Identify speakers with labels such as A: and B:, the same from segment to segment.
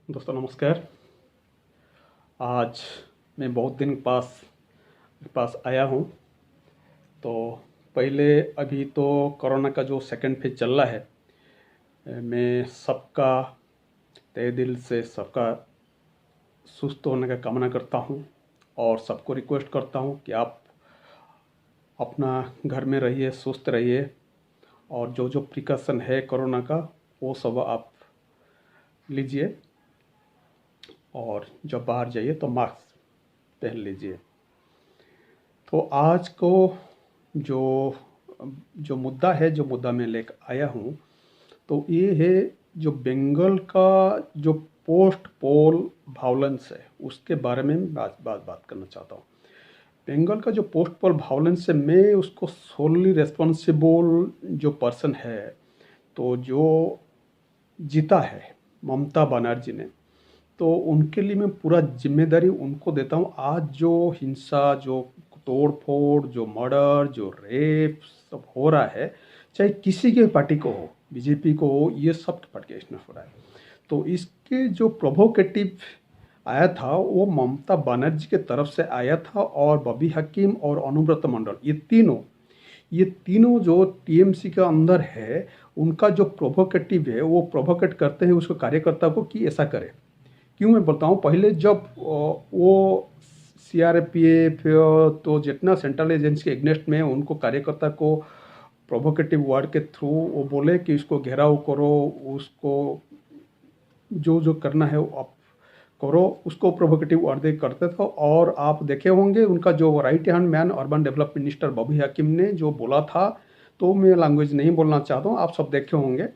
A: दोस्तों नमस्कार। आज मैं बहुत दिन पास आया हूँ। तो पहले अभी तो कोरोना का जो सेकंड फेज चल रहा है, मैं सबका तहे दिल से सबका सुस्त होने का कामना करता हूँ और सबको रिक्वेस्ट करता हूँ कि आप अपना घर में रहिए, सुस्त रहिए और जो जो प्रिकॉशन है कोरोना का वो सब आप लीजिए और जब बाहर जाइए तो मास्क पहन लीजिए। तो आज को जो जो मुद्दा है, जो मुद्दा मैं लेकर आया हूँ, तो ये है जो बंगाल का जो पोस्ट पोल वायलेंस है उसके बारे में बात करना चाहता हूँ। बंगाल का जो पोस्ट पोल वायलेंस है, मैं उसको सोलली रेस्पॉन्सिबल जो पर्सन है, तो जो जीता है ममता बनर्जी ने, तो उनके लिए मैं पूरा जिम्मेदारी उनको देता हूँ। आज जो हिंसा, जो तोड़ फोड़, जो मर्डर, जो रेप सब हो रहा है, चाहे किसी के पार्टी को हो, बीजेपी को हो, ये सब पार्टी के हो रहा है। तो इसके जो प्रोवोकेटिव आया था वो ममता बनर्जी के तरफ से आया था, और बॉबी हकीम और अनुव्रत मंडल, ये तीनों जो टीएमसी के अंदर है, उनका जो प्रोवोकेटिव है वो प्रोवोकेट करते हैं उसको कार्यकर्ता को कि ऐसा करे। क्यों मैं बताऊं, पहले जब वो सीआरपीएफ तो जितना सेंट्रल एजेंसी के एग्नेस्ट में उनको कार्यकर्ता को प्रोवोकेटिव वर्ड के थ्रू वो बोले कि इसको घेराव करो, उसको जो जो करना है वो आप करो, उसको प्रोवोकेटिव वर्ड करते थे। और आप देखे होंगे उनका जो right hand man urban development minister Bobby Hakim ने जो बोला था, तो मैं लैंग्वेज नहीं बोलना चाहता हूँ, आप सब देखे होंगे।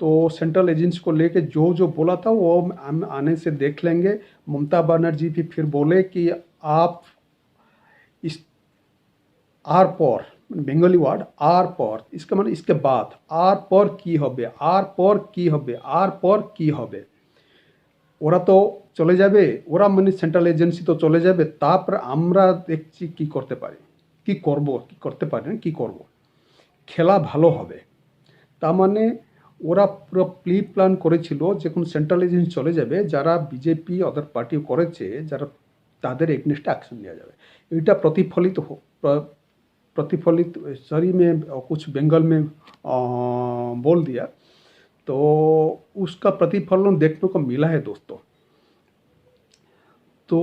A: तो सेंट्रल एजेंसी को लेके जो जो बोला था वो हम आने से देख लेंगे। ममता बनर्जी भी फिर बोले कि आप इस आर पर, बेंगली वर्ड आर पर, इसका मतलब इसके बाद आर पर की হবে, आर पर की হবে, आर पर की হবে। ওরা তো চলে যাবে, ওরা মানে সেন্ট্রাল এজেন্সি তো চলে যাবে, তারপর আমরা দেখছি কি করতে পারি, কি করব, কি করতে পারি না, কি করব, খেলা ভালো হবে। তার মানে ওরা পুরো প্রি প্ল্যান করেছিল যখন সেন্ট্রাল এজেন্সি চলে যাবে, যারা বিজেপি অদার পার্টি করেছে, যারা তাদের এগনেস্টে অ্যাকশন নেওয়া যাবে। এটা प्रतिफलित, सॉरी मैं कुछ बंगाल में बोल दिया, तो उसका प्रतिफलन देखने को मिला है दोस्तों। तो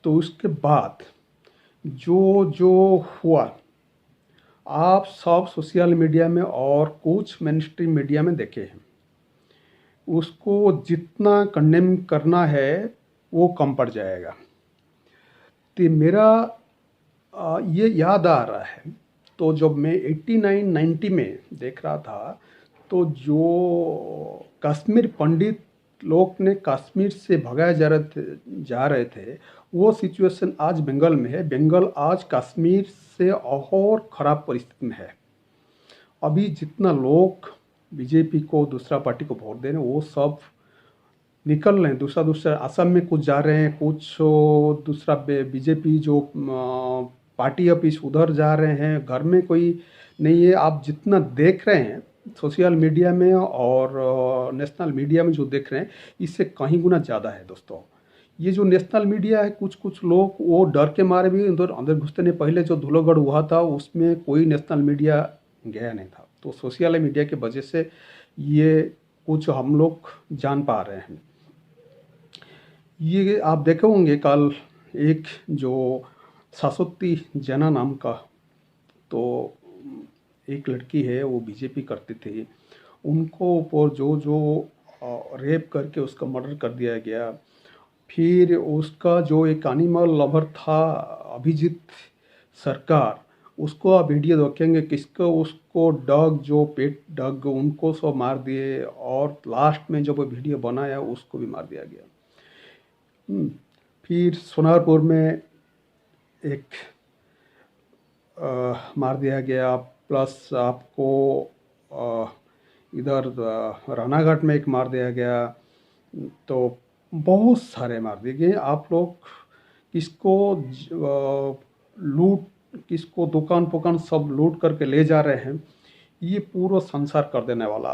A: तो उसके बाद जो जो हुआ, आप सब सोशल मीडिया में और कुछ मेन स्ट्रीम मीडिया में देखे हैं। उसको जितना कंडेम करना है वो कम पड़ जाएगा। तो मेरा ये याद आ रहा है, तो जब मैं 89-90 में देख रहा था, तो जो कश्मीर पंडित लोग ने कश्मीर से भगाए जा रहे थे, वो सिचुएशन आज बंगाल में है। बंगाल आज कश्मीर से और ख़राब परिस्थिति में है। अभी जितना लोग बीजेपी को, दूसरा पार्टी को वोट दे रहे हैं, वो सब निकल रहे हैं, दूसरा असम में कुछ जा रहे हैं, कुछ दूसरा बीजेपी जो पार्टी ऑफिस उधर जा रहे हैं, घर में कोई नहीं है। आप जितना देख रहे हैं सोशल मीडिया में और नेशनल मीडिया में जो देख रहे हैं, इससे कहीं गुना ज़्यादा है दोस्तों। ये जो नेशनल मीडिया है, कुछ लोग वो डर के मारे भी अंदर घुसते नहीं। पहले जो धुलोगढ़ हुआ था उसमें कोई नेशनल मीडिया गया नहीं था, तो सोशल मीडिया की वजह से ये कुछ हम लोग जान पा रहे हैं। ये आप देखे होंगे कल एक जो शाश्वती जैना नाम का, तो एक लड़की है, वो बीजेपी करती थी, उनको ऊपर जो जो रेप करके उसका मर्डर कर दिया गया। फिर उसका जो एक एनिमल लवर था अभिजीत सरकार, उसको आप वीडियो देखेंगे, किसको उसको डॉग, जो पेट डॉग, उनको सब मार दिए, और लास्ट में जब वो वीडियो बनाया उसको भी मार दिया गया। फिर सोनारपुर में एक मार दिया गया, प्लस आपको इधर रानाघाट में एक मार दिया गया। तो बहुत सारे मार दिए गए। आप लोग किसको लूट, किसको दुकान सब लूट करके ले जा रहे हैं, ये पूरा संसार कर देने वाला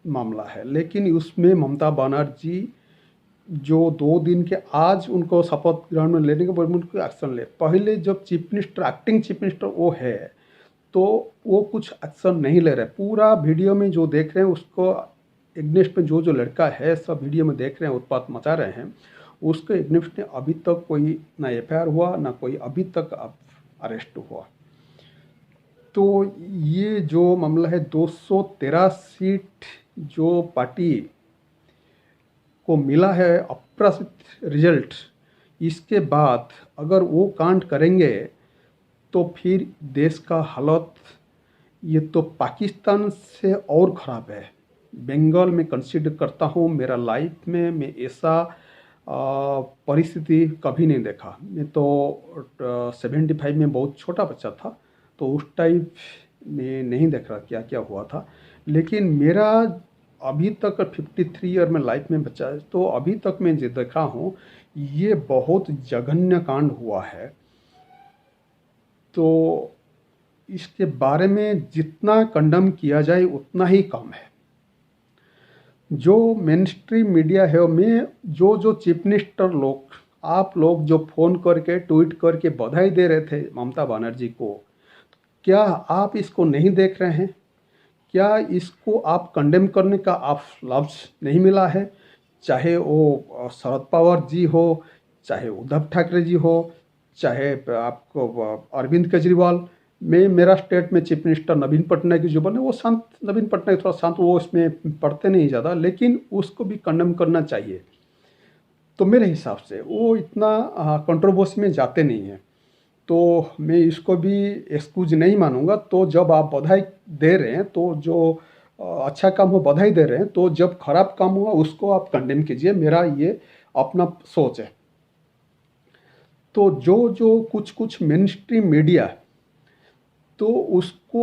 A: मामला है, लेकिन उसमें ममता बनर्जी जो 2 दिन के आज उनको शपथ ग्रहण में लेने के बाद उनको एक्शन ले, पहले जब chief minister acting chief minister वो है तो वो कुछ एक्शन नहीं ले रहे। पूरा वीडियो में जो देख रहे हैं उसको एग्नेस्ट में जो लड़का है सब वीडियो में देख रहे हैं, उत्पात मचा रहे हैं, उसके एग्नेस्ट में अभी तक कोई ना एफआईआर हुआ ना कोई अभी तक अरेस्ट हुआ। तो ये जो मामला है 213 सीट जो पार्टी को मिला है अप्रत्याशित रिजल्ट, इसके बाद अगर वो कांड करेंगे तो फिर देश का हालत ये तो पाकिस्तान से और ख़राब है। बंगाल में कंसीडर करता हूँ, मेरा लाइफ में मैं ऐसा परिस्थिति कभी नहीं देखा। मैं तो 75 में बहुत छोटा बच्चा था तो उस टाइप में नहीं देख रहा क्या क्या हुआ था, लेकिन मेरा अभी तक 53 ईयर में लाइफ में बचा है तो अभी तक मैं जो देख रहा हूँ ये बहुत जघन्य कांड हुआ है। तो इसके बारे में जितना कंडम किया जाए उतना ही कम है। जो मेन स्ट्रीम मीडिया है में जो चीफ मिनिस्टर लोग, आप लोग जो फ़ोन करके ट्वीट करके बधाई दे रहे थे ममता बनर्जी को, क्या आप इसको नहीं देख रहे हैं? क्या इसको आप कंडेम करने का आप लफ्ज़ नहीं मिला है? चाहे वो शरद पवार जी हो, चाहे उद्धव ठाकरे जी हो, चाहे आपको अरविंद केजरीवाल में, मेरा स्टेट में चीफ मिनिस्टर नवीन पटनायक की जो बने वो शांत, नवीन पटनायक थोड़ा शांत, वो इसमें पढ़ते नहीं ज़्यादा, लेकिन उसको भी कंडेम करना चाहिए। तो मेरे हिसाब से वो इतना कंट्रोवर्सी में जाते नहीं हैं, तो मैं इसको भी एक्सक्यूज नहीं मानूंगा। तो जब आप बधाई दे रहे हैं तो जो अच्छा काम हो बधाई दे रहे हैं, तो जब खराब काम हुआ उसको आप कंडेम कीजिए, मेरा ये अपना सोच है। तो जो कुछ मेन स्ट्रीम मीडिया तो उसको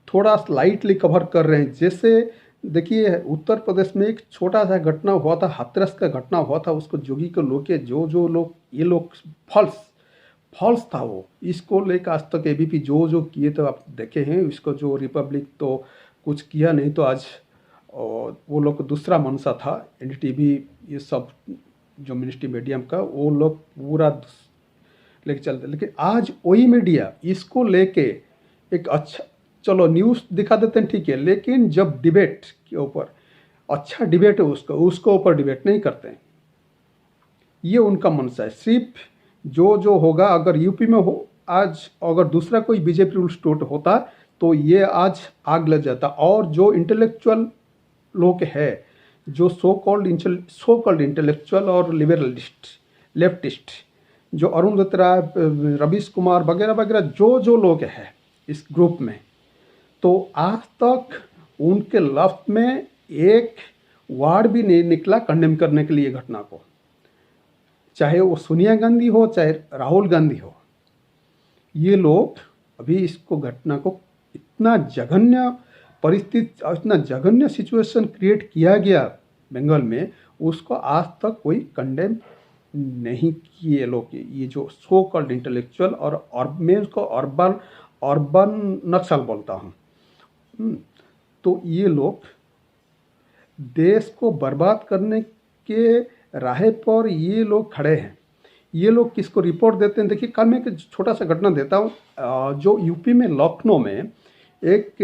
A: थोड़ा लाइटली कवर कर रहे हैं। जैसे देखिए उत्तर प्रदेश में एक छोटा सा घटना हुआ था, हाथरस का घटना हुआ था, उसको जोगी के लोग के जो लोग ये लोग फॉल्स था वो, इसको लेकर आज तक एबीपी जो किए तो आप देखे हैं, इसको जो रिपब्लिक तो कुछ किया नहीं, तो आज वो लोग दूसरा मंशा था एनडीटीवी, ये सब जो मिनिस्ट्री मीडियम का वो लोग पूरा लेके चलते। लेकिन आज वही मीडिया इसको लेके एक अच्छा, चलो न्यूज़ दिखा देते हैं ठीक है, लेकिन जब डिबेट के ऊपर अच्छा डिबेट है उसको ऊपर डिबेट नहीं करते हैं। ये उनका मंशा है। सिर्फ जो होगा, अगर यूपी में हो आज, अगर दूसरा कोई बीजेपी रूल स्टेट होता तो ये आज आग लग जाता। और जो इंटेलेक्चुअल लोग हैं, जो सो कॉल्ड इंटेलेक्चुअल और लिबरलिस्ट लेफ्टिस्ट, जो अरुण दत्त राय, रवीश कुमार वगैरह वगैरह जो लोग हैं इस ग्रुप में, तो आज तक उनके लफ्ज़ में एक वर्ड भी नहीं निकला कंडेम करने के लिए घटना को, चाहे वो सोनिया गांधी हो चाहे राहुल गांधी हो। ये लोग अभी इसको घटना को इतना जघन्य परिस्थिति, इतना जघन्य सिचुएशन क्रिएट किया गया बंगाल में, उसको आज तक कोई कंडेम नहीं किए लोग। ये जो सो कॉल्ड इंटेलेक्चुअल और मैं उसको अर्बन नक्सल बोलता हूँ, तो ये लोग देश को बर्बाद करने के राह पर ये लोग खड़े हैं। ये लोग किसको रिपोर्ट देते हैं? देखिए कल मैं एक छोटा सा घटना देता हूँ। जो यूपी में लखनऊ में एक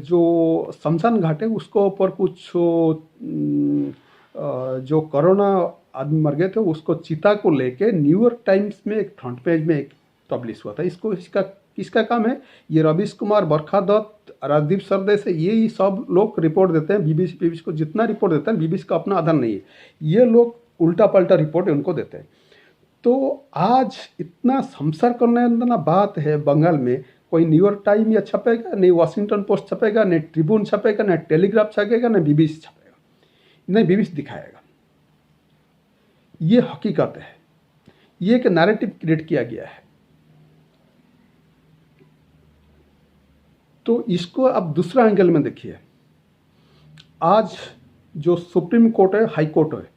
A: जो शमशान घाट है उसको ऊपर कुछ जो कोरोना आदमी मर गए थे उसको चिता को लेके न्यूयॉर्क टाइम्स में एक फ्रंट पेज में एक पब्लिश हुआ था। इसका किसका काम है? ये रवीश कुमार, बरखा दत्त, राजदीप सरदेसाई, ये सब लोग रिपोर्ट देते हैं। बीबीसी को जितना रिपोर्ट देता है, बीबीसी का अपना आधार नहीं है, ये लोग उल्टा पल्टा रिपोर्ट उनको देते हैं। तो आज इतना शमशान करने वाला बात है बंगाल में, कोई न्यूयॉर्क टाइम या छपेगा नहीं, वॉशिंगटन पोस्ट छपेगा नहीं, ट्रिब्यून छपेगा नहीं, टेलीग्राफ छपेगा नहीं, बीबीसी छपेगा नहीं, बीबीसी दिखाएगा। ये हकीकत है, ये एक नैरेटिव क्रिएट किया गया है। तो इसको अब दूसरा एंगल में देखिए। आज जो सुप्रीम कोर्ट है, हाई कोर्ट है,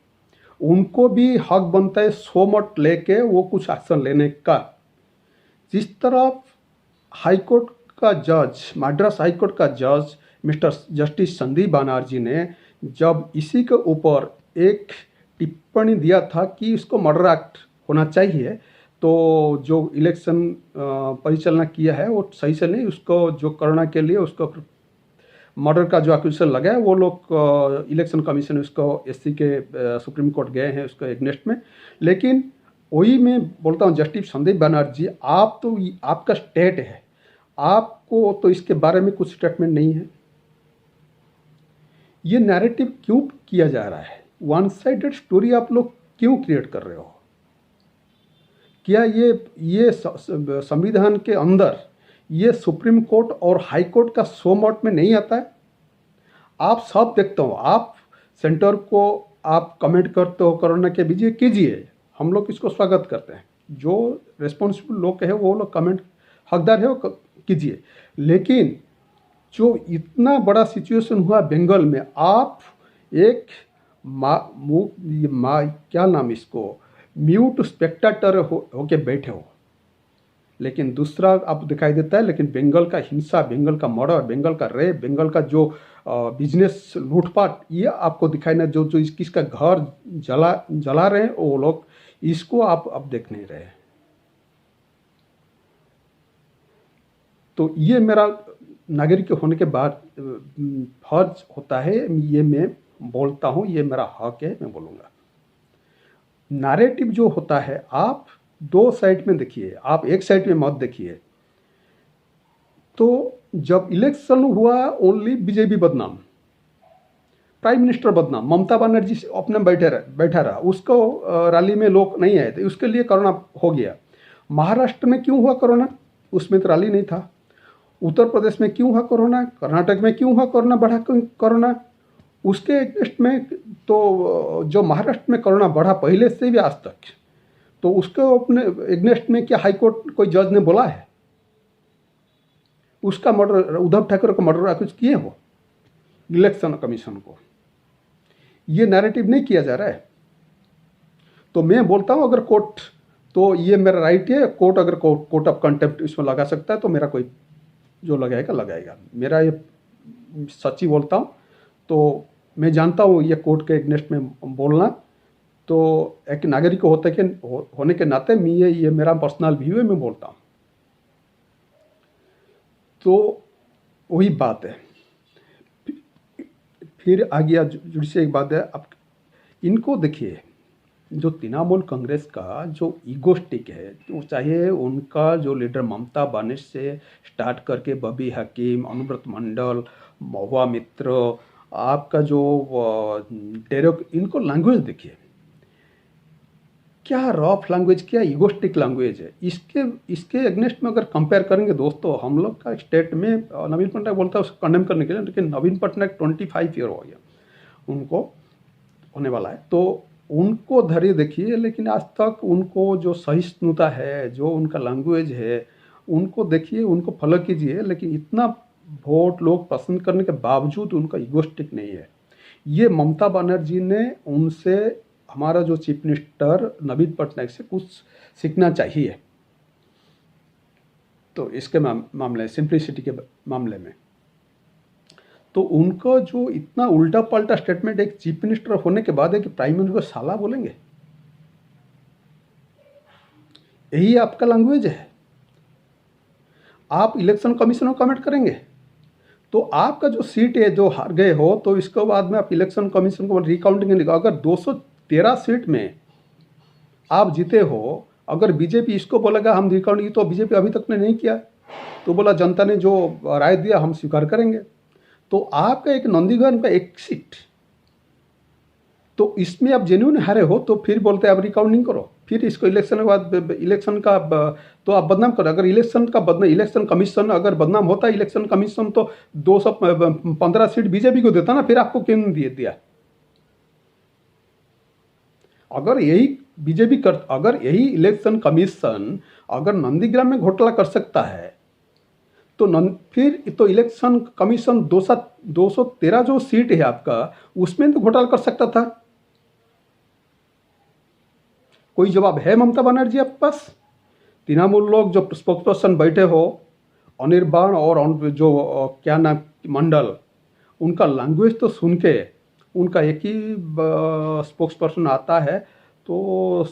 A: उनको भी हक बनता है 100 मत लेके वो कुछ एक्शन लेने का। जिस तरफ हाई कोर्ट का जज, मद्रास हाई कोर्ट का जज मिस्टर जस्टिस संदीप बनर्जी ने जब इसी के ऊपर एक टिप्पणी दिया था कि इसको मर्डर एक्ट होना चाहिए, तो जो इलेक्शन परिचालना किया है वो सही से नहीं, उसको जो कोरोना के लिए उसको मर्डर का जो एक्यूजेशन लगा है, वो लोग इलेक्शन कमीशन उसको एससी के सुप्रीम कोर्ट गए हैं उसको एगनेस्ट में। लेकिन वही मैं बोलता हूँ जस्टिस संदीप बनर्जी, आप तो आपका स्टेट है, आपको तो इसके बारे में कुछ स्टेटमेंट नहीं है। ये नैरेटिव क्यों किया जा रहा है? वन साइडेड स्टोरी आप लोग क्यों क्रिएट कर रहे हो? क्या ये संविधान के अंदर ये सुप्रीम कोर्ट और हाई कोर्ट का सो मॉट में नहीं आता है? आप सब देखते हो, आप सेंटर को आप कमेंट करते हो कोरोना के बीच कीजिए, हम लोग इसको स्वागत करते हैं। जो रिस्पॉन्सिबल लोग है वो लोग कमेंट हकदार है वो कीजिए। लेकिन जो इतना बड़ा सिचुएशन हुआ बंगाल में, आप एक क्या नाम इसको म्यूट स्पेक्टेटर होके बैठे हो, लेकिन दूसरा अब दिखाई देता है। लेकिन बंगाल का हिंसा, बंगाल का मर्डर, बंगाल का रेप, बंगाल का जो बिजनेस लूटपाट, ये आपको दिखाई ना, जो जो किसका घर जला रहे हैं वो लोग, इसको आप अब देख नहीं रहे। तो ये मेरा नागरिक होने के बाद फर्ज होता है, ये मैं बोलता हूँ, ये मेरा हक है, मैं बोलूँगा। नैरेटिव जो होता है, आप दो साइड में देखिए, आप एक साइड में मत देखिए। तो जब इलेक्शन हुआ, ओनली बीजेपी बदनाम, प्राइम मिनिस्टर बदनाम, ममता बनर्जी अपने बैठा रहा, उसको रैली में लोग नहीं आए थे, उसके लिए कोरोना हो गया। महाराष्ट्र में क्यों हुआ कोरोना? उसमें तो रैली नहीं था। उत्तर प्रदेश में क्यों हुआ कोरोना? कर्नाटक में क्यों हुआ कोरोना, बढ़ा कोरोना? उसके एगेंस्ट में तो जो महाराष्ट्र में कोरोना बढ़ा पहले से भी आज तक, तो उसको अपने एगेंस्ट में क्या हाई कोर्ट कोई जज ने बोला है? उसका मर्डर, उद्धव ठाकरे को मर्डर कुछ किए हो इलेक्शन कमीशन को? ये नैरेटिव नहीं किया जा रहा है। तो मैं बोलता हूँ, अगर कोर्ट, तो ये मेरा राइट है, कोर्ट अगर कोर्ट ऑफ कंटेम्प्ट इसमें लगा सकता है तो मेरा कोई जो लगाएगा। मेरा ये सच्ची बोलता हूँ। तो मैं जानता हूँ ये कोर्ट के एगेंस्ट में बोलना, तो एक नागरिक होने के नाते मैं ये मेरा पर्सनल व्यू है, मैं बोलता हूँ। तो वही बात है। फिर आ गया जुड़ी से एक बात है, अब इनको देखिए, जो तृणमूल कांग्रेस का जो ईगोस्टिक है, तो चाहे उनका जो लीडर ममता बनर्जी से स्टार्ट करके बबी हकीम, अनुव्रत मंडल, महुआ मित्र, आपका जो डेरेक, इनको लैंग्वेज देखिए, क्या रफ लैंग्वेज, क्या ईगोस्टिक लैंग्वेज है। इसके अगेंस्ट में अगर कंपेयर करेंगे दोस्तों, हम लोग का स्टेट में नवीन पटनायक बोलता है उसको कंडेम करने के लिए, लेकिन नवीन पटनायक 25 ईयर हो गया उनको होने वाला है, तो उनको धैर्य देखिए। लेकिन आज तक उनको जो सहिष्णुता है, जो उनका लैंग्वेज है, उनको देखिए, उनको फॉलो कीजिए। लेकिन इतना वोट लोग पसंद करने के बावजूद उनका ईगोस्टिक नहीं है। ये ममता बनर्जी ने उनसे, हमारा जो चीफ मिनिस्टर नवीन पटनायक से कुछ सीखना चाहिए। तो इसके मामले, सिंप्लिसिटी के मामले में, तो उनको जो इतना उल्टा पल्टा स्टेटमेंट एक चीफ मिनिस्टर होने के बाद है कि प्राइम मिनिस्टर को साला बोलेंगे, यही आपका लैंग्वेज है। आप इलेक्शन कमीशन को कमेंट करेंगे, तो आपका जो सीट है जो हार गए हो, तो इसके बाद में आप इलेक्शन कमीशन को रिकाउंटिंग नहीं, अगर 213 सीट में आप जीते हो, अगर बीजेपी इसको बोलेगा हम रिकाउंटिंग, तो बीजेपी अभी तक ने नहीं किया, तो बोला जनता ने जो राय दिया हम स्वीकार करेंगे। तो आपका एक नंदीगढ़ का एक सीट, तो इसमें आप जेन्युइन हारे हो, तो फिर बोलते हैं आप रिकाउंटिंग करो, फिर इसको इलेक्शन के बाद इलेक्शन का तो आप बदनाम करो। अगर इलेक्शन कमीशन अगर बदनाम होता, इलेक्शन कमीशन तो 215 सीट बीजेपी को देता ना, फिर आपको क्यों नहीं दिया? अगर यही इलेक्शन कमीशन अगर नंदीग्राम में घोटाला कर सकता है, तो फिर तो इलेक्शन कमीशन 213 जो सीट है आपका, उसमें तो घोटाला कर सकता था। कोई जवाब है ममता बनर्जी आपके पास? तृणमूल लोग जो स्पोक्स पर्सन बैठे हो, अनिर्बाण और जो क्या नाम मंडल, उनका लैंग्वेज तो सुन के उनका एक ही स्पोक्स पर्सन आता है, तो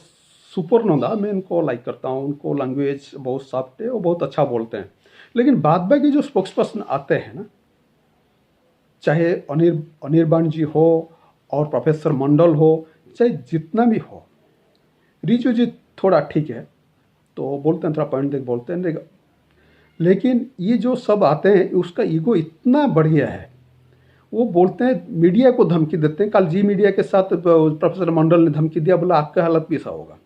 A: सुपर्णोदा, मैं इनको लाइक करता हूँ, उनको लैंग्वेज बहुत सॉफ्ट है और बहुत अच्छा बोलते हैं। लेकिन बाद बाकी जो स्पोक्स पर्सन आते हैं ना, चाहे अनिर्बाण जी हो और प्रोफेसर मंडल हो, चाहे जितना भी हो, रिजू जी थोड़ा ठीक है, तो बोलते हैं, थोड़ा पॉइंट देख बोलते हैं, लेकिन ये जो सब आते हैं उसका ईगो इतना बढ़िया है। वो बोलते हैं, मीडिया को धमकी देते हैं। कल जी मीडिया के साथ प्रोफेसर मंडल ने धमकी दिया, बोला आपका हालत भी ऐसा होगा।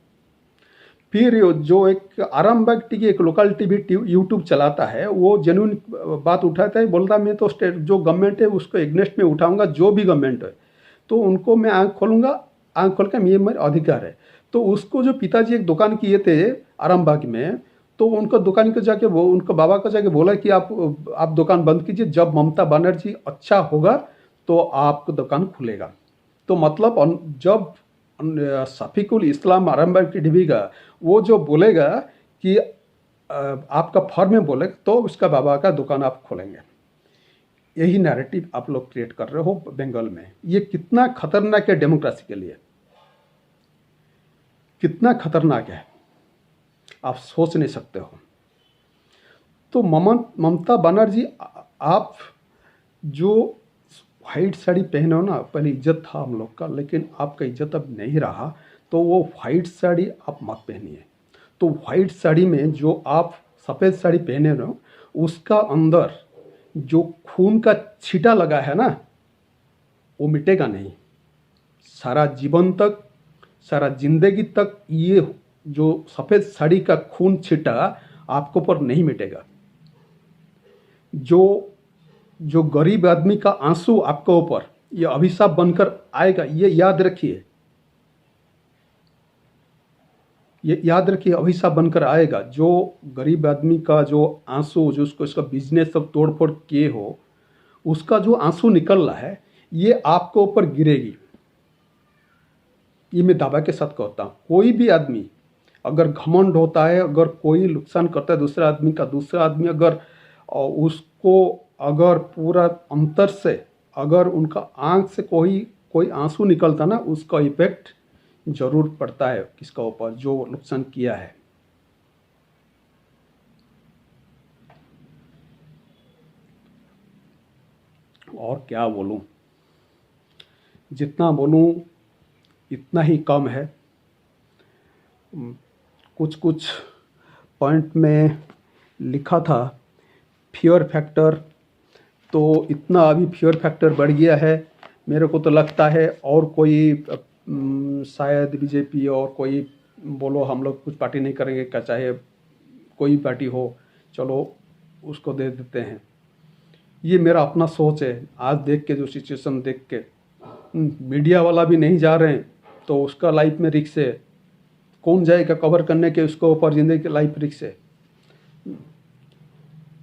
A: फिर जो एक आरामबाग टी एक लोकल टीवी यूट्यूब चलाता है, वो जेन्युइन बात उठाता है, बोलता मैं तो स्टेट जो गवर्नमेंट है उसको एग्नेस्ट में उठाऊंगा, जो भी गवर्नमेंट है, तो उनको मैं आँख खोलूंगा, आँख खोल कर ये मेरा अधिकार है। तो उसको जो पिताजी एक दुकान किए थे आरामबाग में, तो उनका दुकान को जाके वो उनका बाबा को जाके बोला कि आप दुकान बंद कीजिए, जब ममता बनर्जी अच्छा होगा तो आपका दुकान खुलेगा। तो मतलब जब शफीकुल इस्लाम आरामबाग की टीवी का वो जो बोलेगा कि आपका फॉर्म में बोले, तो उसका बाबा का दुकान आप खोलेंगे। यही नैरेटिव आप लोग क्रिएट कर रहे हो बंगाल में। ये कितना खतरनाक है डेमोक्रेसी के लिए, कितना खतरनाक है, आप सोच नहीं सकते हो। तो ममता बनर्जी, आप जो वाइट साड़ी पहने हो ना, पहले इज्जत था हम लोग का, लेकिन आपका इज्जत अब नहीं रहा, तो वो वाइट साड़ी आप मत पहनिए। तो वाइट साड़ी में जो आप सफ़ेद साड़ी पहने हो, उसका अंदर जो खून का छींटा लगा है ना, वो मिटेगा नहीं। सारा जीवन तक, सारा जिंदगी तक ये जो सफ़ेद साड़ी का खून छींटा आपको पर नहीं मिटेगा। जो गरीब आदमी का आंसू आपके ऊपर ये अभिशाप बनकर आएगा, ये याद रखिए, ये याद रखिए, अभिशाप बनकर आएगा। जो गरीब आदमी का जो आंसू, जो उसको इसका बिजनेस सब तोड़ फोड़ किए हो, उसका जो आंसू निकल रहा है, ये आपके ऊपर गिरेगी। ये मैं दावा के साथ कहता हूँ। कोई भी आदमी अगर घमंड होता है, अगर कोई नुकसान करता है दूसरा आदमी का, दूसरा आदमी अगर उसको अगर पूरा अंतर से अगर उनका आंख से कोई आंसू निकलता ना, उसका इफेक्ट जरूर पड़ता है किसका ऊपर, जो नुकसान किया है। और क्या बोलूं, जितना बोलूं इतना ही कम है। कुछ कुछ पॉइंट में लिखा था फियर फैक्टर, तो इतना अभी फियर फैक्टर बढ़ गया है। मेरे को तो लगता है और कोई शायद बीजेपी और कोई बोलो हम लोग कुछ पार्टी नहीं करेंगे, क्या चाहे कोई पार्टी हो, चलो उसको दे देते हैं। ये मेरा अपना सोच है। आज देख के, जो सिचुएशन देख के, मीडिया वाला भी नहीं जा रहे हैं, तो उसका लाइफ में रिस्क है। कौन जाएगा कवर करने के उसको ऊपर, जिंदगी की लाइफ रिस्क है।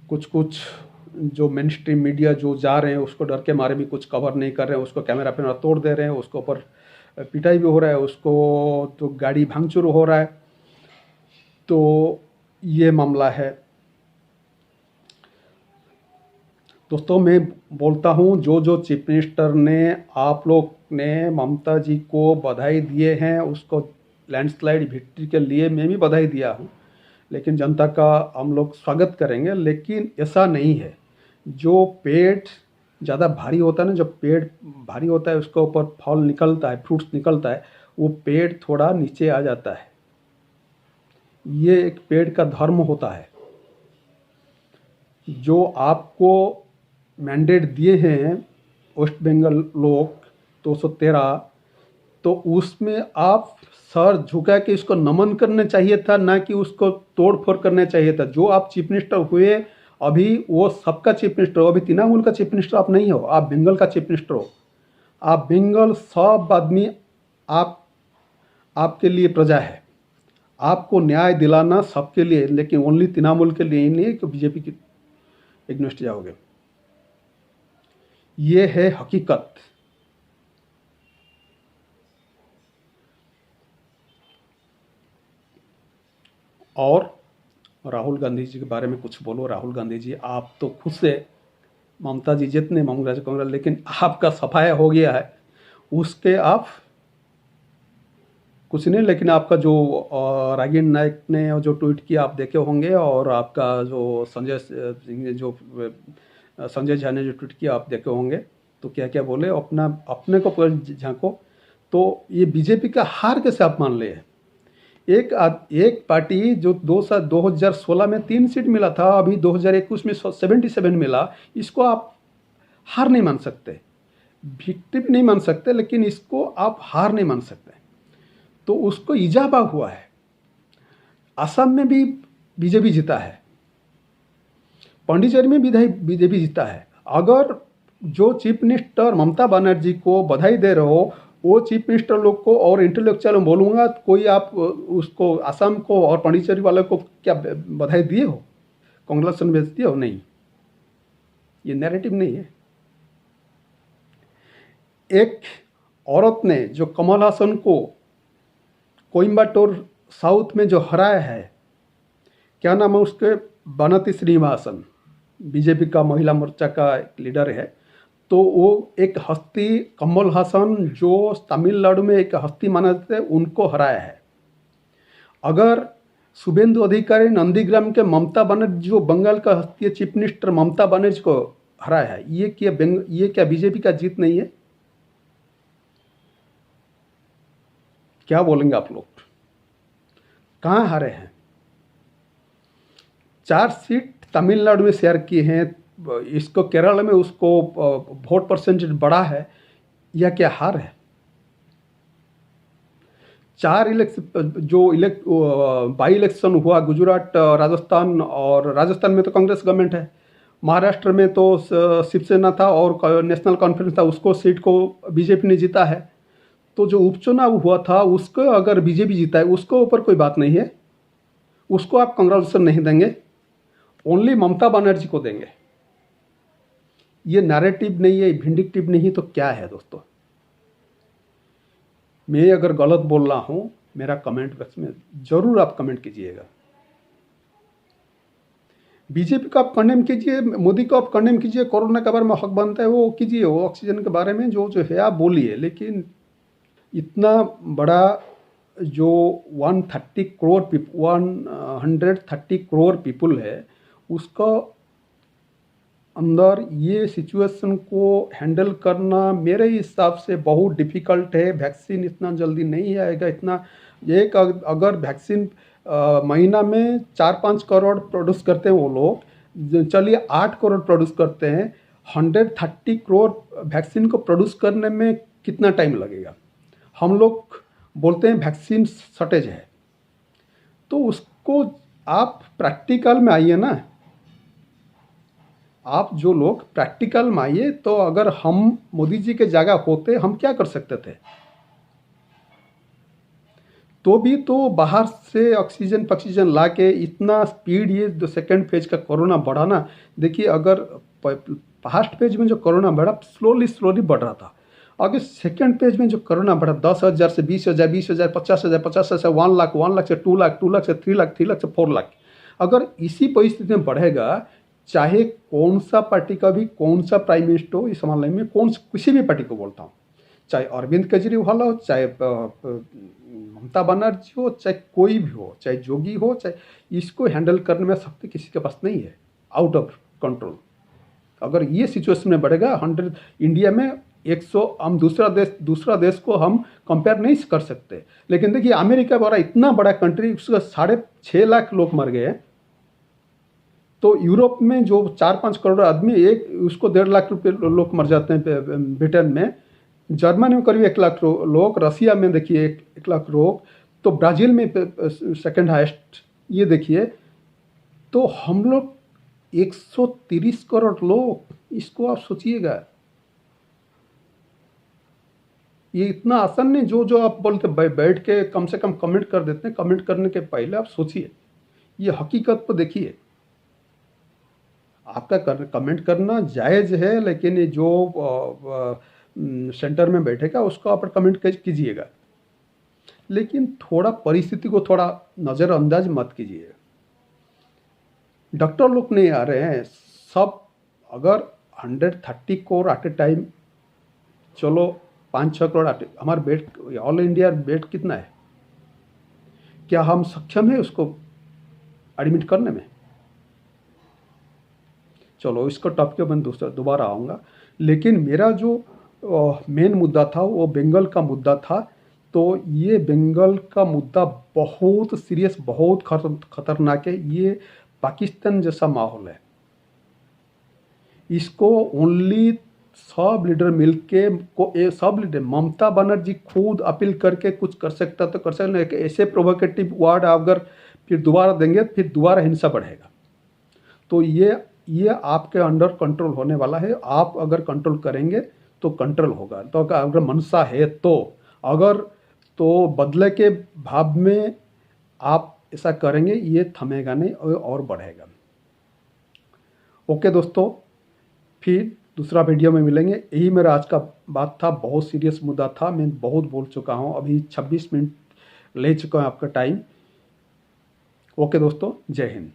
A: कुछ जो मेन स्ट्रीम मीडिया जो जा रहे हैं, उसको डर के मारे भी कुछ कवर नहीं कर रहे हैं, उसको कैमरा पे तोड़ दे रहे हैं, उसको ऊपर पिटाई भी हो रहा है, उसको तो गाड़ी भांगचूर हो रहा है। तो ये मामला है दोस्तों। मैं बोलता हूँ, जो चीफ मिनिस्टर ने, आप लोग ने ममता जी को बधाई दिए हैं, उसको लैंडस्लाइड विक्ट्री के लिए मैं भी बधाई दिया हूँ, लेकिन जनता का हम लोग स्वागत करेंगे। लेकिन ऐसा नहीं है, जो पेड़ ज़्यादा भारी होता है ना, जब पेड़ भारी होता है उसके ऊपर फल निकलता है, फ्रूट्स निकलता है, वो पेड़ थोड़ा नीचे आ जाता है। ये एक पेड़ का धर्म होता है। जो आपको मैंडेट दिए हैं वेस्ट बंगाल लोग 213, तो उसमें आप सर झुका के इसको नमन करने चाहिए था, ना कि उसको तोड़ फोड़ करने चाहिए था। जो आप चीफ मिनिस्टर हुए अभी, वो सबका चीफ मिनिस्टर हो। अभी तृणमूल का चीफ मिनिस्टर आप नहीं हो, आप बंगाल का चीफ मिनिस्टर हो। आप बंगाल, सब आदमी आपके लिए प्रजा है, आपको न्याय दिलाना सबके लिए, लेकिन ओनली तृणमूल के लिए ही नहीं कि बीजेपी की एग्नेस्ट जाओगे। ये है हकीकत। और राहुल गांधी जी के बारे में कुछ बोलो। राहुल गांधी जी, आप तो खुद से ममता जी जितने कांग्रेस, लेकिन आपका सफाया हो गया है। उसके आप कुछ नहीं, लेकिन आपका जो रागिन नायक ने जो ट्वीट किया आप देखे होंगे, और आपका जो संजय सिंह ने जो संजय झा ने जो ट्वीट किया आप देखे होंगे। तो क्या क्या बोले, अपना अपने को पर झांको। तो ये बीजेपी का हार कैसे आप मान ले? एक पार्टी जो 2016 में 3 सीट मिला था, अभी 2021 में 77 मिला, इसको आप हार नहीं मान सकते, विक्टिम नहीं मान सकते, लेकिन इसको आप हार नहीं मान सकते। तो उसको इजाफा हुआ है। असम में भी बीजेपी जीता है, पांडिचेरी में भी बीजेपी जीता है। अगर जो चीफ मिनिस्टर ममता बनर्जी को बधाई दे रहे हो, वो चीफ मिनिस्टर लोग को और इंटेलेक्चुअल बोलूँगा, कोई आप उसको असम को और पांडिचेरी वाले को क्या बधाई दिए हो, कांग्रेचुलेशन भेज दिए हो? नहीं, ये नैरेटिव नहीं है। एक औरत ने जो कमल हासन को कोयम्बटूर साउथ में जो हराया है, क्या नाम है उसके, बनती श्रीनिवासन, बीजेपी का महिला मोर्चा का एक लीडर है। तो वो एक हस्ती, कमल हासन जो तमिलनाडु में एक हस्ती माना जाते हैं, उनको हराया है। अगर शुभेंदु अधिकारी नंदीग्राम के ममता बनर्जी जो बंगाल का हस्ती है, चीफ मिनिस्टर ममता बनर्जी को हराया है, ये क्या बीजेपी का जीत नहीं है? क्या बोलेंगे आप लोग? कहाँ हारे हैं? 4 सीट तमिलनाडु में शेयर किए हैं, इसको केरल में उसको वोट परसेंटेज बढ़ा है, यह क्या हार है? 4 बाई इलेक्शन हुआ गुजरात, राजस्थान, और राजस्थान में तो कांग्रेस गवर्नमेंट है, महाराष्ट्र में तो शिवसेना था और नेशनल कॉन्फ्रेंस था, उसको सीट को बीजेपी ने जीता है। तो जो उपचुनाव हुआ था उसको अगर बीजेपी जीता है, उसको ऊपर कोई बात नहीं है, उसको आप कांग्रेचुलेशन नहीं देंगे, ओनली ममता बनर्जी को देंगे। ये नैरेटिव नहीं है, विंडिक्टिव नहीं, तो क्या है दोस्तों? मैं अगर गलत बोल रहा हूँ, मेरा कमेंट बॉक्स में जरूर आप कमेंट कीजिएगा। बीजेपी को आप कंडेम कीजिए, मोदी को आप कंडेम कीजिए, कोरोना के बारे में हक बनता है वो कीजिए, वो ऑक्सीजन के बारे में जो है आप बोलिए, लेकिन इतना बड़ा जो 130 करोड़ पीपल है, उसका अंदर ये सिचुएशन को हैंडल करना मेरे हिसाब से बहुत डिफ़िकल्ट है। वैक्सीन इतना जल्दी नहीं आएगा, इतना अगर वैक्सीन महीना में 4-5 करोड़ प्रोड्यूस करते हैं वो लोग, चलिए 8 करोड़ प्रोड्यूस करते हैं, 130 करोड़ वैक्सीन को प्रोड्यूस करने में कितना टाइम लगेगा? हम लोग बोलते हैं वैक्सीन शॉर्टेज है, तो उसको आप प्रैक्टिकल में आइए ना। आप जो लोग प्रैक्टिकल में आइए, तो अगर हम मोदी जी के जगह होते हम क्या कर सकते थे? तो भी तो बाहर से ऑक्सीजन ला के इतना स्पीड, ये जो सेकेंड फेज का कोरोना बढ़ा ना, देखिए अगर फर्स्ट फेज में जो कोरोना बढ़ा स्लोली बढ़ रहा था, अगर सेकेंड पेज में जो कोरोना बढ़ा 10,000 से 20,000, 20,000, 50,000, 50,000, 1 लाख, 1 लाख से 2 लाख, 2 लाख से 3 लाख, 3 लाख से 4 लाख, अगर इसी परिस्थिति में बढ़ेगा, चाहे कौन सा पार्टी का भी कौन सा प्राइम मिनिस्टर हो, इस मामले में किसी भी पार्टी को बोलता हूँ, चाहे अरविंद केजरीवाल हो, चाहे ममता बनर्जी हो, चाहे कोई भी हो, चाहे जोगी हो, चाहे इसको हैंडल करने में शक्ति किसी के पास नहीं है, आउट ऑफ कंट्रोल। अगर ये सिचुएशन में बढ़ेगा 100 इंडिया में 100, हम दूसरा देश को हम कंपेयर नहीं कर सकते। लेकिन देखिए अमेरिका बड़ा इतना बड़ा कंट्री, उसका 6.5 लाख लोग मर गए। तो यूरोप में जो 4-5 करोड़ आदमी, एक उसको 1.5 लाख रुपये लोग मर जाते हैं। ब्रिटेन में, जर्मनी में करीब 1 लाख लोग, रसिया में देखिए 1 लाख लोग, तो ब्राज़ील में सेकेंड हाईएस्ट, ये देखिए। तो हम लोग 130 करोड़ लोग, इसको आप सोचिएगा, ये इतना आसान नहीं जो आप बोलते बैठ के कम से कम कमेंट कर देते हैं। कमेंट करने के पहले आप सोचिए, ये हकीकत को देखिए। आपका कमेंट करना जायज़ है, लेकिन ये जो सेंटर में बैठेगा उसको आप कमेंट कीजिएगा, लेकिन थोड़ा परिस्थिति को थोड़ा नज़रअंदाज मत कीजिएगा। डॉक्टर लोग नहीं आ रहे हैं सब, अगर 130 करोड़ एट ए टाइम, चलो 5-6 करोड़ हमारा बेड, ऑल इंडिया बेड कितना है? क्या हम सक्षम हैं उसको एडमिट करने में? चलो इसका टॉपिक मैं दोबारा आऊँगा, लेकिन मेरा जो मेन मुद्दा था वो बंगाल का मुद्दा था। तो ये बंगाल का मुद्दा बहुत सीरियस, बहुत खतरनाक है। ये पाकिस्तान जैसा माहौल है। इसको ओनली सब लीडर मिलके सब लीडर, ममता बनर्जी खुद अपील करके कुछ कर सकता तो कर सकता, नहीं ऐसे प्रोवोकेटिव वर्ड अगर फिर दोबारा देंगे फिर दोबारा हिंसा बढ़ेगा। तो ये आपके अंडर कंट्रोल होने वाला है। आप अगर कंट्रोल करेंगे तो कंट्रोल होगा। तो अगर मनसा है तो अगर तो बदले के भाव में आप ऐसा करेंगे, ये थमेगा नहीं और बढ़ेगा। ओके दोस्तों, फिर दूसरा वीडियो में मिलेंगे। यही मेरा आज का बात था, बहुत सीरियस मुद्दा था। मैं बहुत बोल चुका हूँ, अभी 26 मिनट ले चुका हूँ आपका टाइम। ओके दोस्तों, जय हिंद।